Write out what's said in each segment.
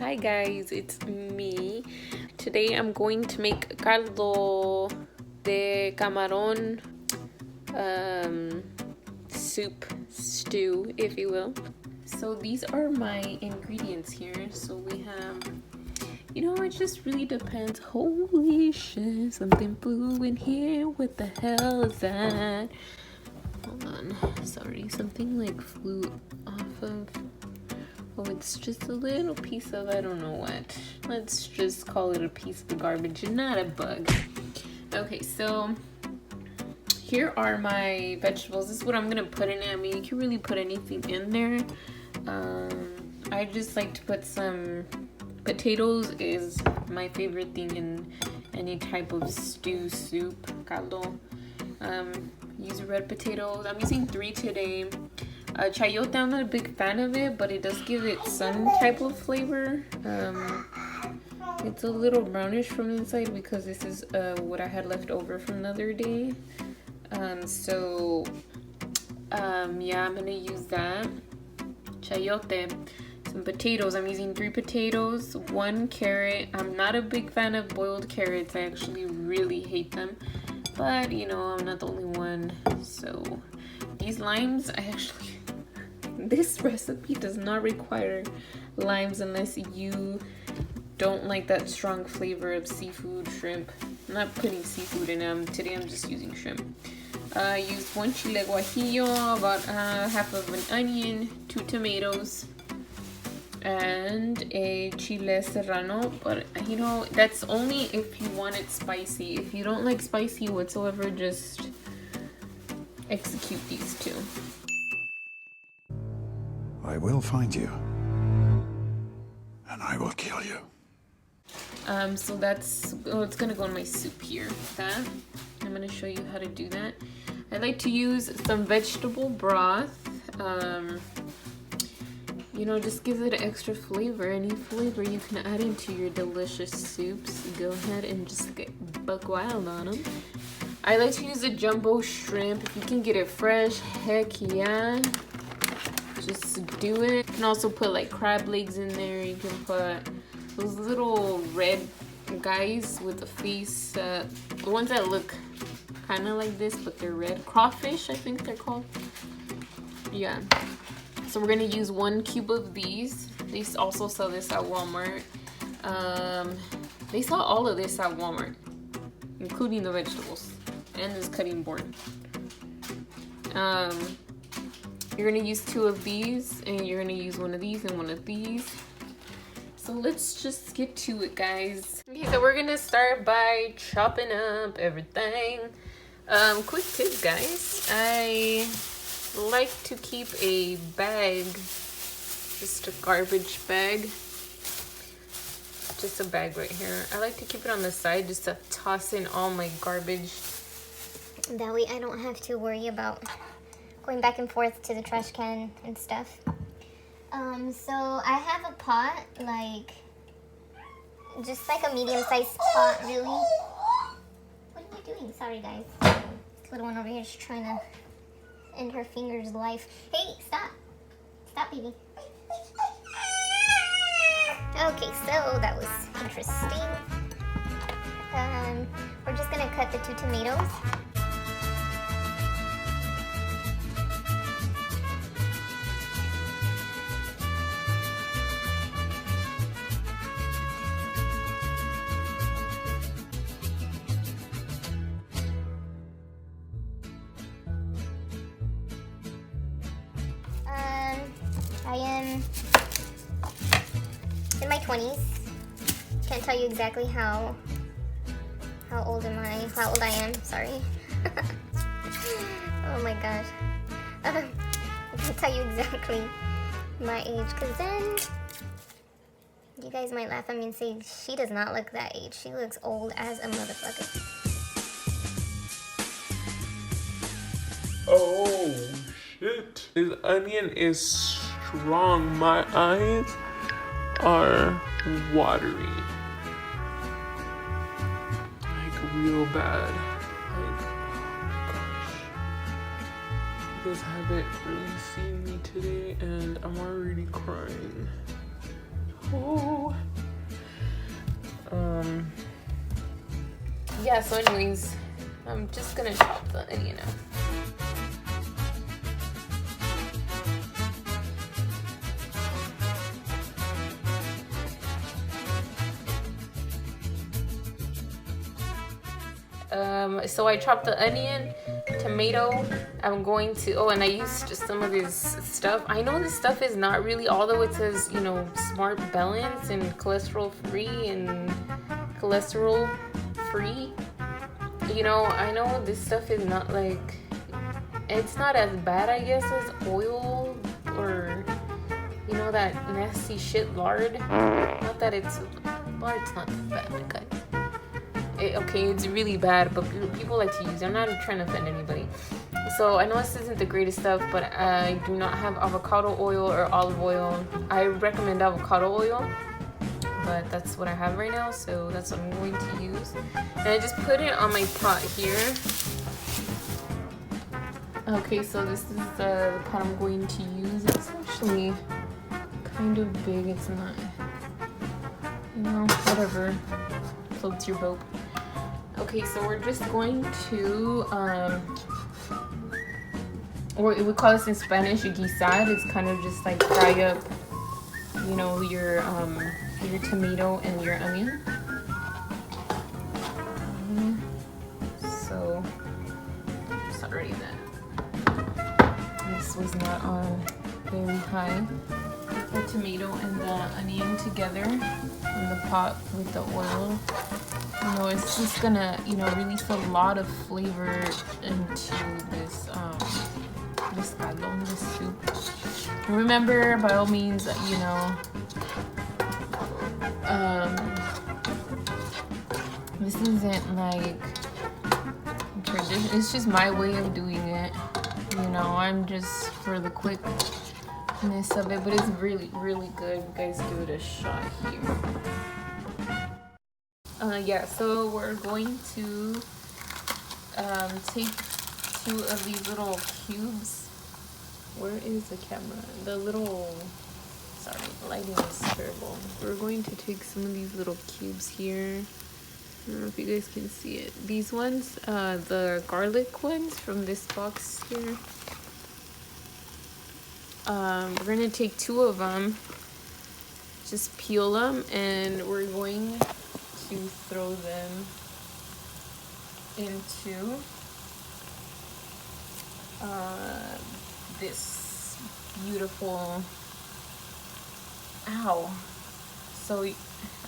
Hi guys, it's me. Today I'm going to make caldo de camarón soup, stew, if you will. So these are my ingredients here. So we have, it just really depends. Holy shit, something flew in here. What the hell is that? Hold on, sorry, something like flew off of. Oh, it's just a little piece of, I don't know what. Let's just call it a piece of garbage and not a bug. Okay, so here are my vegetables. This is what I'm gonna put in it. I mean, you can really put anything in there. I just like to put some potatoes. Is my favorite thing in any type of stew, soup, caldo. Use red potatoes. I'm using 3 today. Chayote, I'm not a big fan of it, but it does give it some type of flavor. It's a little brownish from the inside because this is what I had left over from the other day. Yeah, I'm gonna use that. Chayote, some potatoes. I'm using 3 potatoes, 1 carrot. I'm not a big fan of boiled carrots. I actually really hate them, but I'm not the only one. So these limes, this recipe does not require limes unless you don't like that strong flavor of seafood, shrimp. I'm not putting seafood in them. Today I'm just using shrimp. I used 1 chile guajillo, about half of an onion, 2 tomatoes, and a chile serrano. But that's only if you want it spicy. If you don't like spicy whatsoever, just execute these 2. I will find you, and I will kill you. So that's, it's gonna go in my soup here. That, I'm gonna show you how to do that. I like to use some vegetable broth. Just gives it extra flavor. Any flavor you can add into your delicious soups. Go ahead and just get buck wild on them. I like to use a jumbo shrimp. If you can get it fresh, heck yeah. Just do it. You can also put like crab legs in there. You can put those little red guys with the face, the ones that look kind of like this but they're red. Crawfish, I think they're called. Yeah. So we're gonna use 1 cube of these. They also sell this at Walmart. They sell all of this at Walmart, including the vegetables and this cutting board. You're gonna use 2 of these, and you're gonna use 1 of these and 1 of these. So let's just get to it, guys. Okay, so we're gonna start by chopping up everything. Quick tip, guys. I like to keep a bag, just a garbage bag. Just a bag right here. I like to keep it on the side just to toss in all my garbage. That way I don't have to worry about going back and forth to the trash can and stuff. So I have a pot, just like a medium-sized pot, really. What are you doing? Sorry, guys. This little one over here is trying to end her finger's life. Hey, stop. Stop, baby. Okay, so that was interesting. We're just gonna cut the 2 tomatoes. I am in my 20s. Can't tell you exactly how old am I? How old I am, sorry. Oh my gosh. I can't tell you exactly my age, because then you guys might laugh at me and say, she does not look that age. She looks old as a motherfucker. Oh shit. This onion is strong. My eyes are watery. Like real bad. Like, oh my gosh. You guys haven't really seen me today and I'm already crying. Oh. yeah, so anyways, I'm just gonna chop the onion out. So I chopped the onion, tomato. I'm going to, oh, and I used just some of this stuff. I know this stuff is not really, although it says, you know, smart balance and cholesterol free and cholesterol free. You know, I know this stuff is not like, it's not as bad, I guess, as oil or, you know, that nasty shit lard. Not that it's, lard's not that bad, guys. Okay, it's really bad, but people like to use it. I'm not trying to offend anybody. So I know this isn't the greatest stuff, but I do not have avocado oil or olive oil. I recommend avocado oil, but that's what I have right now, so that's what I'm going to use. And I just put it on my pot here. Okay, so this is the pot I'm going to use. It's actually kind of big. It's not, you know, whatever floats your boat. Okay, so we're just going to, or we call this in Spanish guisar. It's kind of just like fry up, you know, your tomato and your onion. So, sorry that this was not on very high. The tomato and the onion together in the pot with the oil. You know, it's just gonna, you know, release a lot of flavor into this this caldo, this soup. And remember, by all means, you know, this isn't like tradition. It's just my way of doing it. You know, I'm just for the quickness of it, but it's really, really good. You guys give it a shot here. Yeah, so we're going to take 2 of these little cubes. Where is the camera? The little, sorry, the lighting is terrible. We're going to take some of these little cubes here. I don't know if you guys can see it. These ones, the garlic ones from this box here. We're gonna take 2 of them, just peel them, and we're going to throw them into this beautiful, ow. So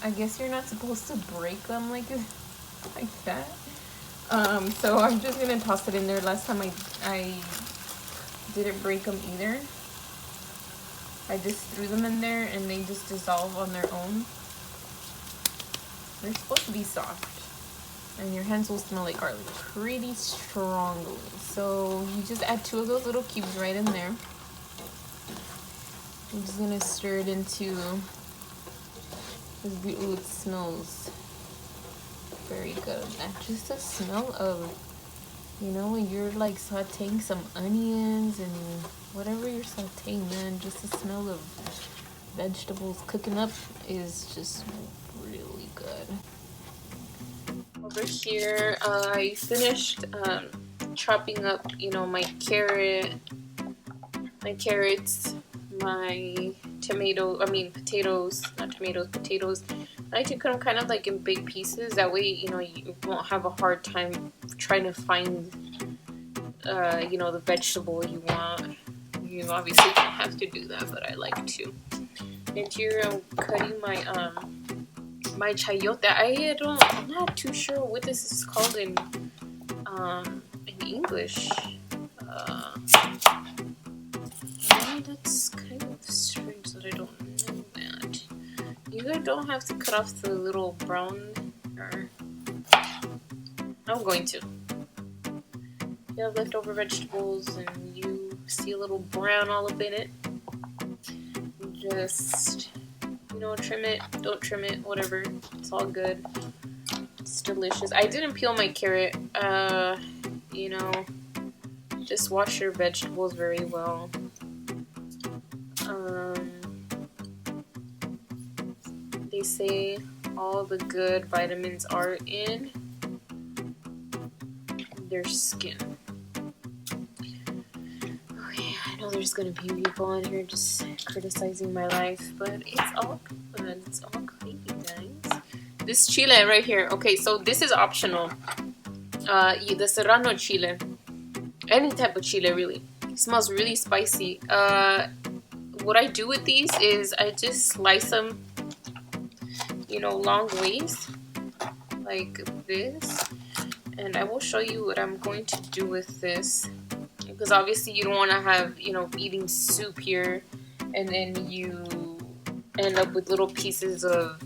I guess you're not supposed to break them like that. So I'm just gonna toss it in there. Last time I didn't break them either. I just threw them in there and they just dissolve on their own. They're supposed to be soft, and your hands will smell like garlic pretty strongly. So you just add 2 of those little cubes right in there. I'm just gonna stir it into this. Ooh, it smells very good. Just the smell of, you know, when you're like sauteing some onions and whatever you're sauteing, man, just the smell of vegetables cooking up is just really good. Over here, I finished chopping up, you know, my carrots, my potatoes, not tomatoes, potatoes. I like to cut them kind of like in big pieces. That way, you know, you won't have a hard time trying to find, you know, the vegetable you want. You obviously don't have to do that, but I like to. And here I'm cutting my my chayote. I'm not too sure what this is called in English. That's kind of strange that I don't know that. You guys don't have to cut off the little brown, or I'm going to. You have leftover vegetables and you see a little brown all up in it. Just, you know, trim it, don't trim it, whatever. It's all good. It's delicious. I didn't peel my carrot. You know, just wash your vegetables very well. They say all the good vitamins are in their skin. Okay, I know there's gonna be people on here just criticizing my life, but it's all good. It's all gravy, guys. This chile right here. Okay, so this is optional. The serrano chile. Any type of chile, really. It smells really spicy. What I do with these is I just slice them, you know, long ways, like this. And I will show you what I'm going to do with this, because obviously you don't want to have, you know, eating soup here and then you end up with little pieces of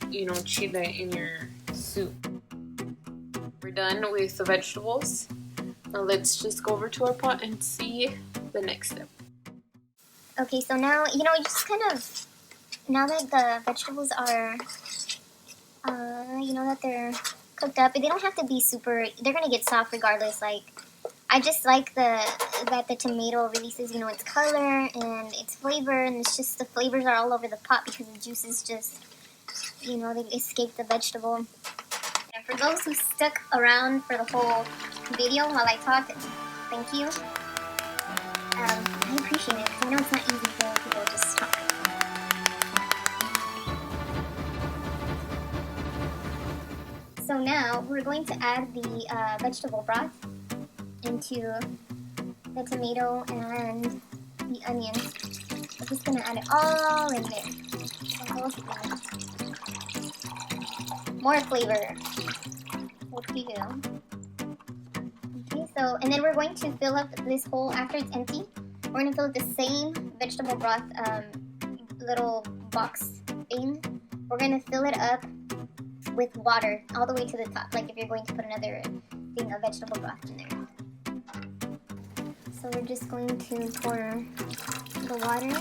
you know, chile in your soup. We're done with the vegetables. Now let's just go over to our pot and see the next step. Okay, so now, you know, you just kind of, now that the vegetables are, you know, that they're cooked up, they don't have to be super, they're going to get soft regardless. Like, I just like that the tomato releases, you know, its color and its flavor, and it's just the flavors are all over the pot because the juices just, you know, they escape the vegetable. And for those who stuck around for the whole video while I talked, thank you. I appreciate it because I know it's not easy for people to just talk. So now we're going to add the vegetable broth into the tomato and the onion. We're just going to add it all in there. The whole thing. More flavor. Let's keep it on. Okay, so, and then we're going to fill up this hole after it's empty. We're going to fill up the same vegetable broth little box thing. We're going to fill it up with water all the way to the top, like if you're going to put another thing of vegetable broth in there. So we're just going to pour the water,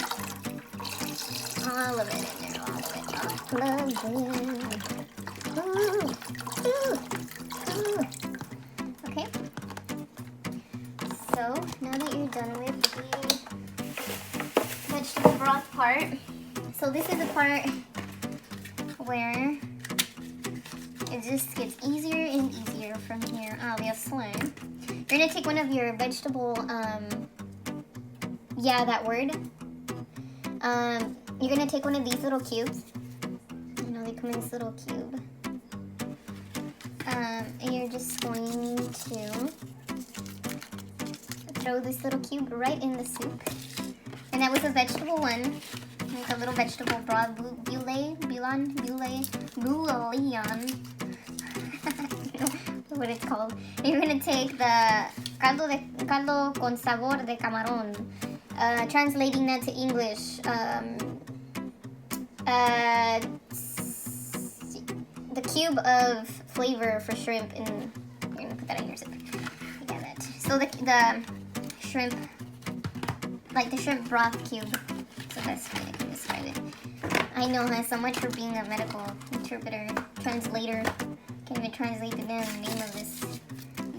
all of it in there, all of it. Ooh. Okay. So now that you're done with the vegetable broth part, so this is the part where it just gets easier and easier from here, obviously. You're gonna take one of your vegetable, yeah, that word. You're gonna take one of these little cubes. You know, they come in this little cube. And you're just going to throw this little cube right in the soup. And that was a vegetable one. Like a little vegetable broth, bouillon. What it's called. You're gonna take the caldo con sabor de camarón. Translating that to English, the cube of flavor for shrimp. And you're gonna put that in your soup. Yeah, that. So the shrimp, like the shrimp broth cube. It's the best way I can describe it. I know that so much for being a medical interpreter, translator. Can't even translate the damn name of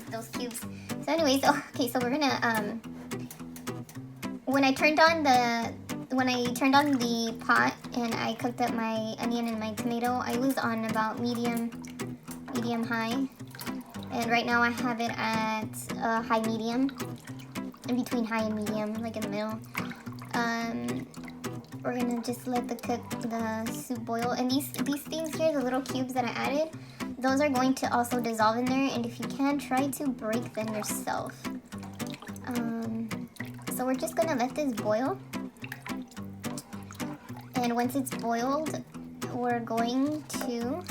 those cubes. So anyways, okay, so we're gonna when I turned on the pot and I cooked up my onion and my tomato, I was on about medium high, and right now I have it at high medium, in between high and medium, like in the middle. We're gonna just let the soup boil, and these things here, the little cubes that I added, those are going to also dissolve in there, and if you can, try to break them yourself. So we're just gonna let this boil, and once it's boiled, we're going to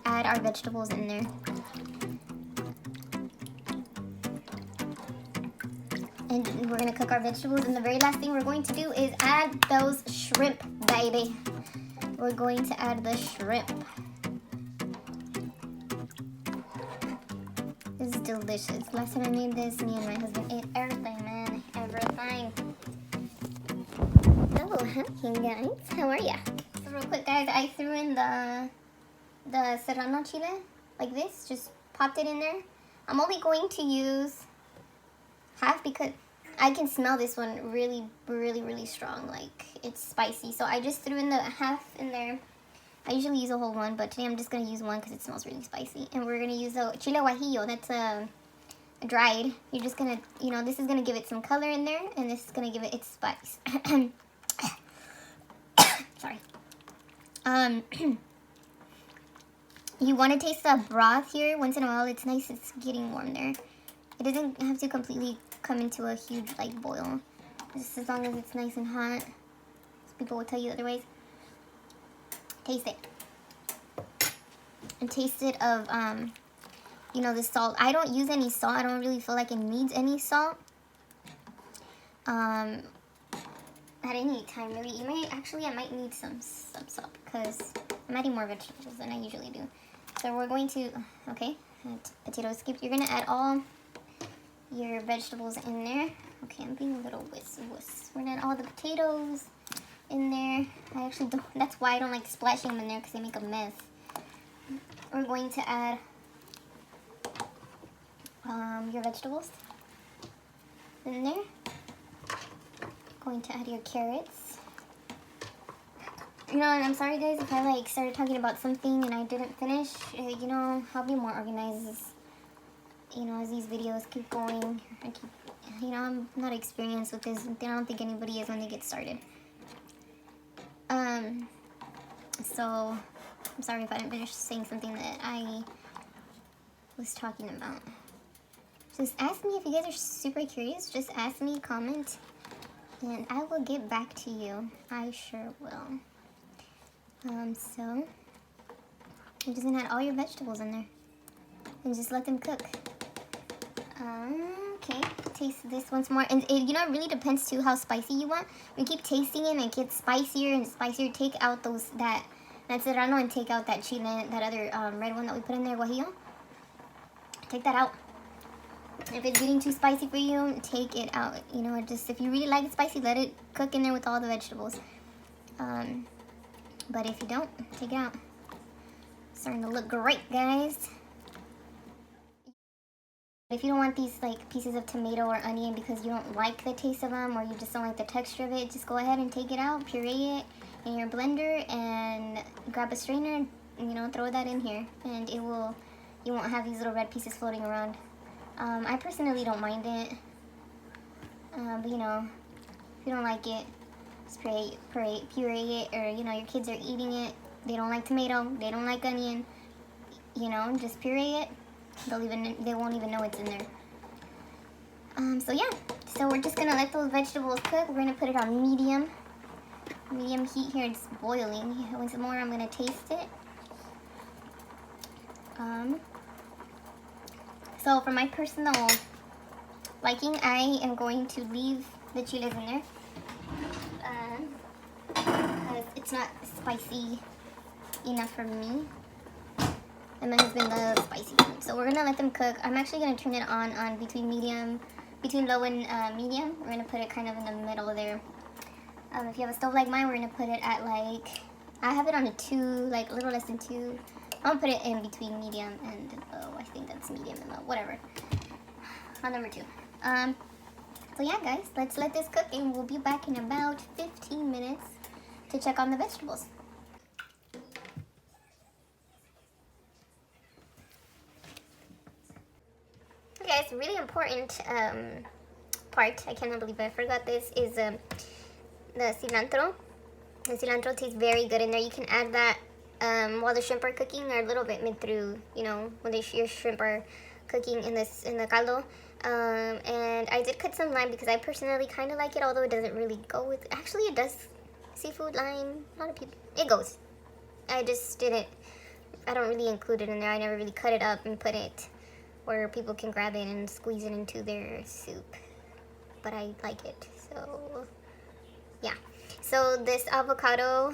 add our vegetables in there. And we're gonna cook our vegetables, and the very last thing we're going to do is add those shrimp, baby. We're going to add the shrimp. This is delicious. Last time I made this, me and my husband ate everything, man. Everything. Oh, hi guys. How are ya? So real quick, guys, I threw in the serrano chile, like this. Just popped it in there. I'm only going to use half because I can smell this one really, really, really strong. Like, it's spicy. So I just threw in the half in there. I usually use a whole one, but today I'm just gonna use one because it smells really spicy. And we're gonna use a chile guajillo. That's dried. You're just gonna, you know, this is gonna give it some color in there, and this is gonna give it its spice. Sorry. You want to taste the broth here once in a while. It's nice. It's getting warm there. It doesn't have to completely come into a huge like boil. Just as long as it's nice and hot. People will tell you otherwise. Taste it. And taste it of you know, the salt. I don't use any salt. I don't really feel like it needs any salt. At any time really. I might need some salt because I'm adding more vegetables than I usually do. So we're going to, okay, potatoes skip. You're gonna add all your vegetables in there. Okay, I'm being a little wuss. We're gonna add all the potatoes in there. I actually don't, that's why I don't like splashing them in there because they make a mess. We're going to add your vegetables in there. Going to add your carrots. You know, and I'm sorry guys if I like started talking about something and I didn't finish. You know, I'll be more organized as, you know, as these videos keep going. You know, I'm not experienced with this. I don't think anybody is when they get started. So I'm sorry if I didn't finish saying something that I was talking about. Just ask me if you guys are super curious. Just ask me, comment, and I will get back to you. I sure will. So you're just gonna add all your vegetables in there and just let them cook. Okay, taste this once more. And you know, it really depends too how spicy you want. You keep tasting it and it gets spicier and spicier. Take out that serrano and take out that chile, that other red one that we put in there, guajillo. Take that out. If it's getting too spicy for you, take it out. You know, just if you really like it spicy, let it cook in there with all the vegetables. But if you don't, take it out. It's starting to look great, guys. If you don't want these like pieces of tomato or onion because you don't like the taste of them or you just don't like the texture of it, just go ahead and take it out, puree it in your blender, and grab a strainer and, you know, throw that in here, and you won't have these little red pieces floating around. I personally don't mind it, but you know, if you don't like it, just puree it, or you know, your kids are eating it, they don't like tomato, they don't like onion, you know, just puree it. They won't even know it's in there. So yeah, so we're just gonna let those vegetables cook. We're gonna put it on medium heat here. It's boiling. Once more, I'm gonna taste it. So for my personal liking, I am going to leave the chiles in there because it's not spicy enough for me. And my husband loves spicy food. So we're gonna let them cook. I'm actually gonna turn it on between low and medium. We're gonna put it kind of in the middle there. If you have a stove like mine, we're gonna put it at like, I have it on a 2, like a little less than 2. I'm gonna put it in between medium and low. I think that's medium and low, whatever. On number 2. So yeah guys, let's let this cook and we'll be back in about 15 minutes to check on the vegetables. Okay guys, really important part, I cannot believe I forgot this, is the cilantro. The cilantro tastes very good in there. You can add that while the shrimp are cooking or a little bit mid through, you know, when your shrimp are cooking in the caldo. And I did cut some lime because I personally kind of like it, although it doesn't really go with, actually it does. Seafood, lime, a lot of people, it goes. I don't really include it in there. I never really cut it up and put it where people can grab it and squeeze it into their soup. But I like it, so yeah. So this avocado,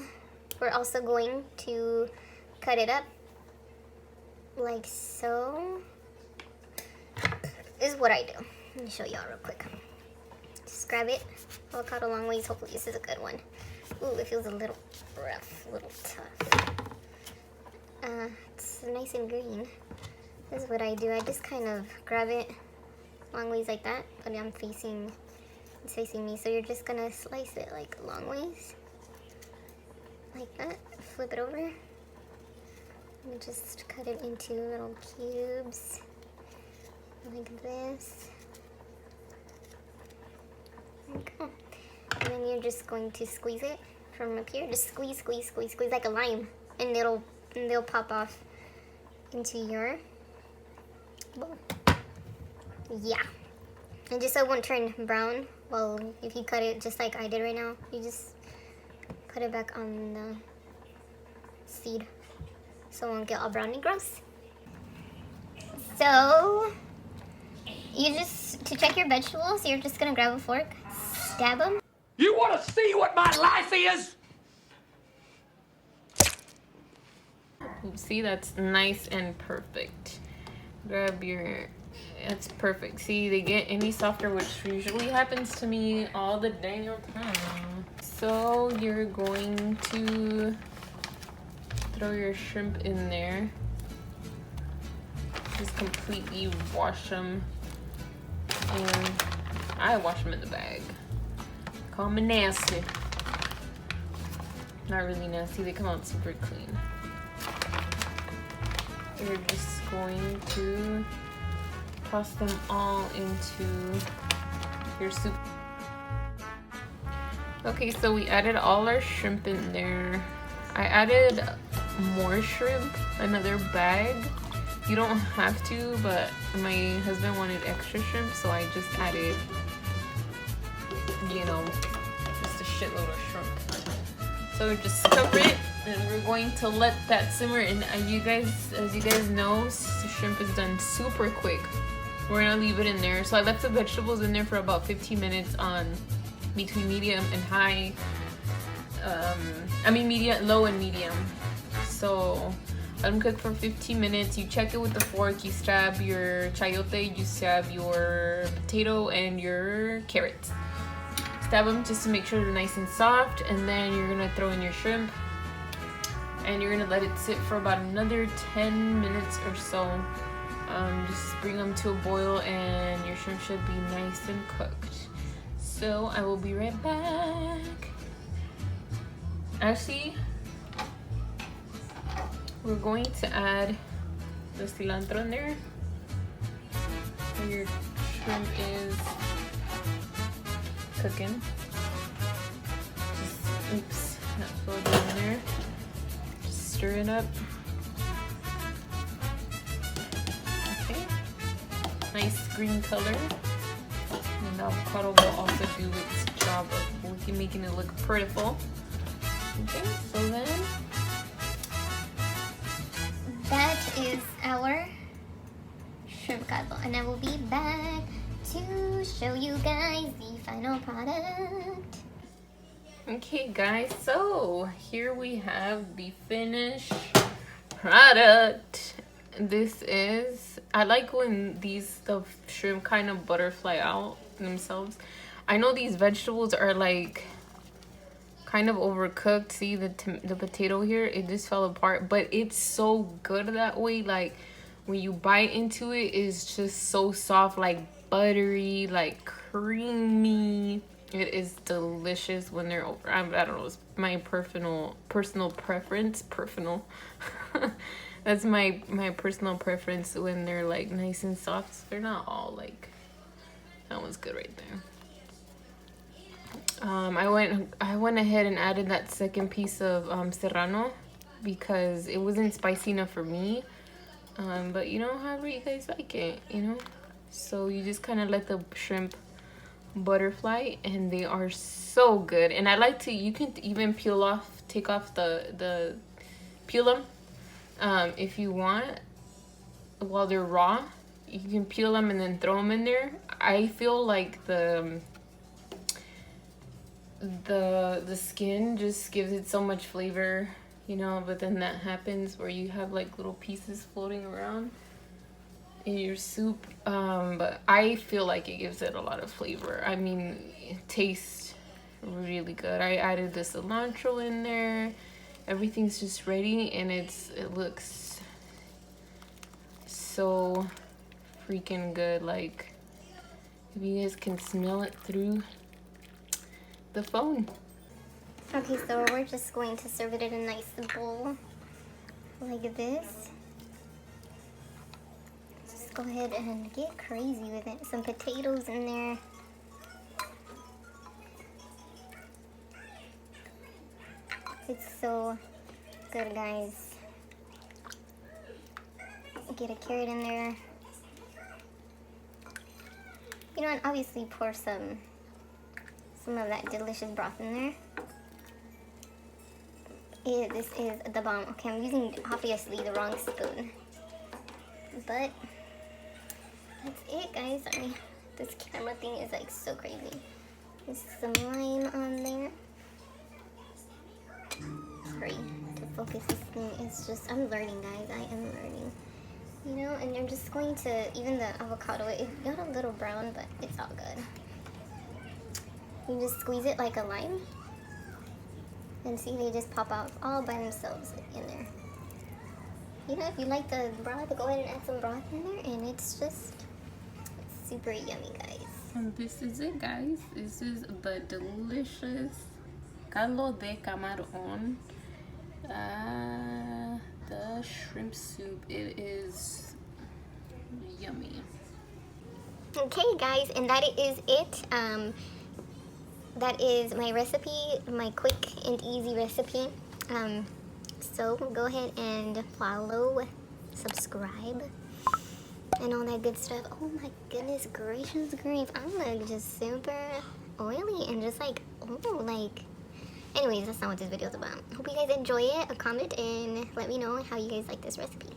we're also going to cut it up like so. This is what I do. Let me show y'all real quick. Just grab it, avocado long ways. Hopefully this is a good one. Ooh, it feels a little rough, a little tough. It's nice and green. This is what I do. I just kind of grab it long ways like that, but it's facing me. So you're just gonna slice it like long ways, like that. Flip it over, You just cut it into little cubes like this. There you go. And then you're just going to squeeze it from up here. Just squeeze, squeeze, squeeze, squeeze like a lime, and they'll pop off into your bowl. Yeah. And just so it won't turn brown, well, if you cut it just like I did right now, you just put it back on the seed so it won't get all brown and gross. So, you just, to check your vegetables, you're just gonna grab a fork, stab them. You want to see what my life is? See, that's nice and perfect. Grab your, that's perfect. See, they get any softer, which usually happens to me all the dang time. So you're going to throw your shrimp in there. Just completely wash them. And I wash them in the bag. Call me nasty. Not really nasty, they come out super clean. You're just going to toss them all into your soup. Okay, so we added all our shrimp in there. I added more shrimp, another bag. You don't have to, but my husband wanted extra shrimp, so I just added, you know, just a shitload of shrimp. So just cover it, and we're going to let that simmer. And as you guys know, shrimp is done super quick. We're gonna leave it in there. So I left the vegetables in there for about 15 minutes on between medium and high. Low and medium. So let them cook for 15 minutes. You check it with the fork. You stab your chayote. You stab your potato and your carrots. Stab them just to make sure they're nice and soft, and then you're gonna throw in your shrimp, and you're gonna let it sit for about another 10 minutes or so. Just bring them to a boil, and your shrimp should be nice and cooked. So I will be right back. Actually, we're going to add the cilantro in there. So your shrimp is cooking. Just, oops, not filled in there. Just stir it up. Okay. Nice green color. And avocado will also do its job of making it look prettiful. Okay, so then that is our shrimp caldo, and I will be back to show you guys the final product. okay guys, so here we have the finished product. This is, I like when the shrimp kind of butterfly out themselves. I know these vegetables are like kind of overcooked. See the potato here, it just fell apart, but it's so good that way. Like when you bite into it, it's just so soft, like buttery, like creamy. It is delicious when they're over. I don't know, it's my personal preference. That's my personal preference when they're like nice and soft. They're not all like, that one's good right there. I went ahead and added that second piece of serrano because it wasn't spicy enough for me. But you know, however you guys like it, you know. So you just kind of let the shrimp butterfly, and they are so good. And I like to, you can even take off the peel them if you want while they're raw. You can peel them and then throw them in there. I feel like the skin just gives it so much flavor, you know, but then that happens where you have like little pieces floating around in your soup. But I feel like it gives it a lot of flavor. I mean, it tastes really good. I added the cilantro in there. Everything's just ready, and it looks so freaking good. Like, if you guys can smell it through the phone. Okay, so we're just going to serve it in a nice bowl. like this. Just go ahead and get crazy with it. Some potatoes in there. It's so good, guys. Get a carrot in there. You know, and obviously pour some of that delicious broth in there. This is the bomb. Okay, I'm using obviously the wrong spoon, but that's it, guys. Sorry, this camera thing is like so crazy. There's some lime on there. Sorry to focus this thing. It's just, I'm learning, guys. I am learning. You know, and I'm just going to, even the avocado, it got a little brown, but it's all good. You just squeeze it like a lime. And see, they just pop out all by themselves in there. You know, if you like the broth, go ahead and add some broth in there, and it's just super yummy, guys. And this is it, guys. This is the delicious caldo de camarón, the shrimp soup. It is yummy. Okay, guys, and that is it. That is my recipe, my quick and easy recipe. So go ahead and follow, subscribe, and all that good stuff. Oh my goodness gracious grief, I'm like just super oily and just like, oh, like, anyways, that's not what this video is about. Hope you guys enjoy it. Comment and let me know how you guys like this recipe.